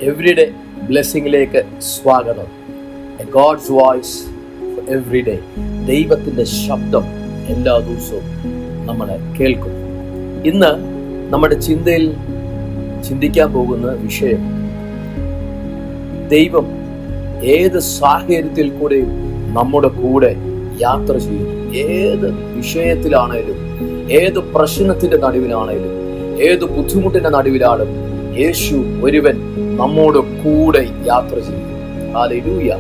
Everyday ബ്ലെസ്സിങ്ങിലേക്ക് സ്വാഗതം. A God's voice for every day. ദൈവത്തിൻ്റെ ശബ്ദം എല്ലാ ദിവസവും നമ്മൾ കേൾക്കും. ഇന്ന് നമ്മുടെ ചിന്തിക്കാൻ പോകുന്ന വിഷയം, ദൈവം ഏത് സാഹചര്യത്തിൽ കൂടെയും നമ്മുടെ കൂടെ യാത്ര ചെയ്യും. ഏത് വിഷയത്തിലാണേലും, ഏത് പ്രശ്നത്തിൻ്റെ നടുവിലാണേലും, ഏത് ബുദ്ധിമുട്ടിൻ്റെ നടുവിലാണേലും യേശു ഒരുവൻ നമ്മോട് കൂടെ യാത്ര ചെയ്യും. ഹല്ലേലൂയ,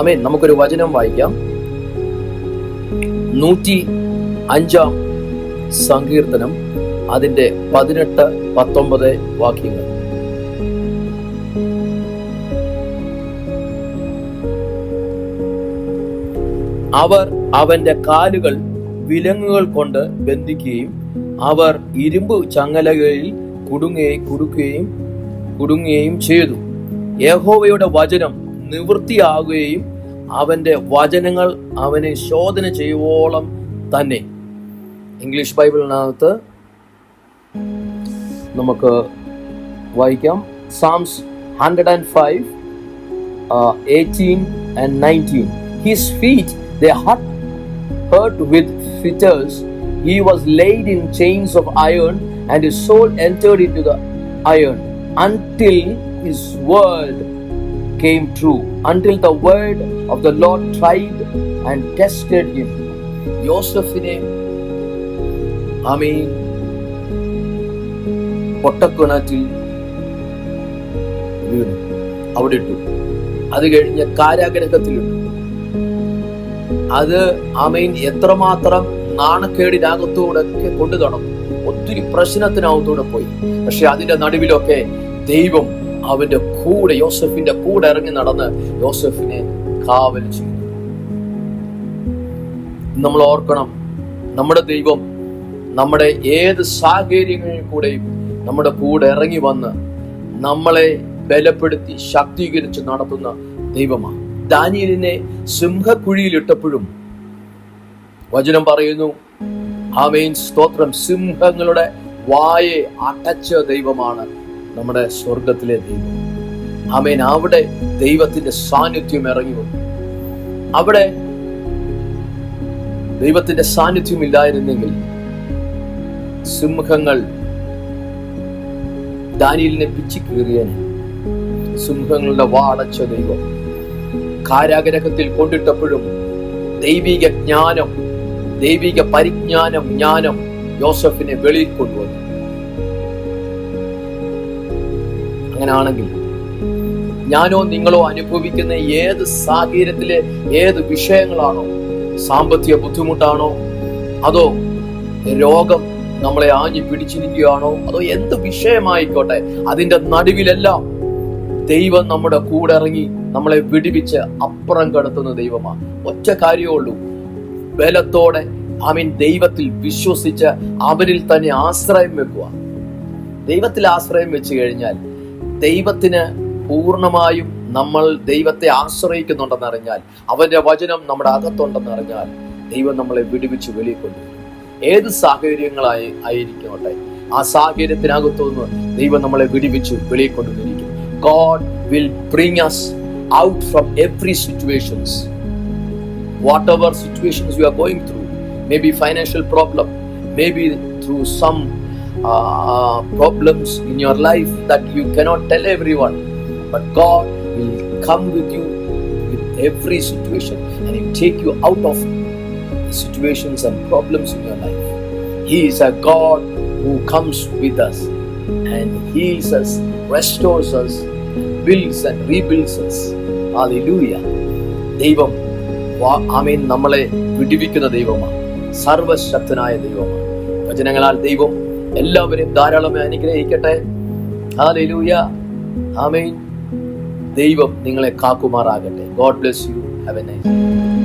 ആമേൻ. നമുക്കൊരു വചനം വായിക്കാം. 105 സങ്കീർത്തനം, അതിന്റെ 18-19 വാക്യങ്ങൾ. അവർ അവന്റെ കാലുകൾ വിലങ്ങുകൾ കൊണ്ട് ബന്ധിക്കുകയും അവർ ഇരുമ്പ് ചങ്ങലകളിൽ കുടുങ്ങുകയും ചെയ്തു. യഹോവയുടെ വചനം നിവൃത്തിയാകുകയും അവന്റെ വചനങ്ങൾ അവനെ ശോധന ചെയ്യുവോളം തന്നെ. ഇംഗ്ലീഷ് ബൈബിളിനകത്ത് നമുക്ക് വായിക്കാം. Psalms 105, 18 and 19. His feet they hurt with fetters. He was laid in chains of iron, and his soul entered into the iron until his word came true, until the word of the Lord tried and tested him. യോസഫിനെ ആമേൻ പൊട്ടക്കിണറ്റിൽ വീണു, അവിടെ ഇട്ടു. അത് കഴിഞ്ഞ് കാരാഗ്രഹത്തിലിട്ടു. അത് ആമേൻ എത്രമാത്രം നാണക്കേടിനകത്തൂടെ കൊണ്ടു നടന്നു. ഒത്തിരി പ്രശ്നത്തിനകത്തൂടെ പോയി. പക്ഷെ അതിന്റെ നടുവിലൊക്കെ ദൈവം അവന്റെ കൂടെ, യോസഫിന്റെ കൂടെ ഇറങ്ങി നടന്ന് യോസഫിനെ കാവൽ ചെയ്തു. നമ്മൾ ഓർക്കണം, നമ്മുടെ ദൈവം നമ്മുടെ ഏത് സാഹചര്യങ്ങളിൽ കൂടെയും നമ്മുടെ കൂടെ ഇറങ്ങി വന്ന് നമ്മളെ ബലപ്പെടുത്തി ശക്തീകരിച്ച് നടത്തുന്ന ദൈവമാണ്. ദാനിയേലിനെ സിംഹക്കുഴിയിലിട്ടപ്പോഴും വചനം പറയുന്നു, ആമേൻ, സ്തോത്രം, സിംഹങ്ങളുടെ വായെ അടച്ച ദൈവമാണ് നമ്മുടെ സ്വർഗത്തിലെ ദൈവം. ആമേൻ. അവിടെ ദൈവത്തിന്റെ സാന്നിധ്യം ഇറങ്ങി വന്നു. അവിടെ ദൈവത്തിന്റെ സാന്നിധ്യം ഇല്ലായിരുന്നെങ്കിൽ സിംഹങ്ങൾ ദാനിയേലിനെ പിച്ചിക്കീറിയനെ. സിംഹങ്ങളുടെ വാ അടച്ച ദൈവം കാരാഗ്രഹത്തിൽ കൊണ്ടിട്ടപ്പോഴും ദൈവിക പരിജ്ഞാനം യോസഫിനെ വെളിയിൽ കൊണ്ടുവന്നു. അങ്ങനാണെങ്കിൽ ഞാനോ നിങ്ങളോ അനുഭവിക്കുന്ന ഏത് സാഹചര്യത്തിലെ ഏത് വിഷയങ്ങളാണോ, സാമ്പത്തിക ബുദ്ധിമുട്ടാണോ, അതോ രോഗം നമ്മളെ ആഞ്ഞു പിടിച്ചിരിക്കുകയാണോ, അതോ എന്ത് വിഷയമായിക്കോട്ടെ, അതിന്റെ നടുവിലെല്ലാം ദൈവം നമ്മുടെ കൂടെ ഇറങ്ങി നമ്മളെ വിടുവിച്ച് അപ്പുറം കടത്തുന്ന ദൈവമാണ്. ഒറ്റ കാര്യമേ ഉള്ളൂ, ബലത്തോടെ ആമീൻ ദൈവത്തിൽ വിശ്വസിച്ച് അവനിൽ തന്നെ ആശ്രയം വെക്കുക. ദൈവത്തിൽ ആശ്രയം വെച്ച് കഴിഞ്ഞാൽ, ദൈവത്തിന് പൂർണ്ണമായും നമ്മൾ ദൈവത്തെ ആശ്രയിക്കുന്നുണ്ടെന്നറിഞ്ഞാൽ, അവന്റെ വചനം നമ്മുടെ അകത്തുണ്ടെന്ന് അറിഞ്ഞാൽ, ദൈവം നമ്മളെ വിടുവിച്ച് വെളിയിൽ കൊണ്ടുവരും. ഏത് സാഹചര്യങ്ങളായിരിക്കട്ടെ, ആ സാഹചര്യത്തിനകത്തുനിന്ന് ദൈവം നമ്മളെ വിടുവിച്ച് വെളിയിൽ കൊണ്ടുവന്നിരിക്കും. God will bring us out from every situations. Whatever situations you are going through, maybe financial problem, maybe through some problems in your life that you cannot tell everyone, but God will come with you with every situation and He will take you out of the situations and problems in your life. He is a God who comes with us and heals us, restores us, builds and rebuilds us. Hallelujah. ദൈവം ആമേൻ നമ്മളെ വിടുവിക്കുന്ന ദൈവമാണ്, സർവശക്തനായ ദൈവമാണ്. വചനങ്ങളാൽ ദൈവം എല്ലാവരെയും ധാരാളമായി അനുഗ്രഹിക്കട്ടെ. ഹല്ലേലൂയ, ആമേൻ. ദൈവം നിങ്ങളെ കാക്കുമാറാകട്ടെ. God bless you. Have a nice day.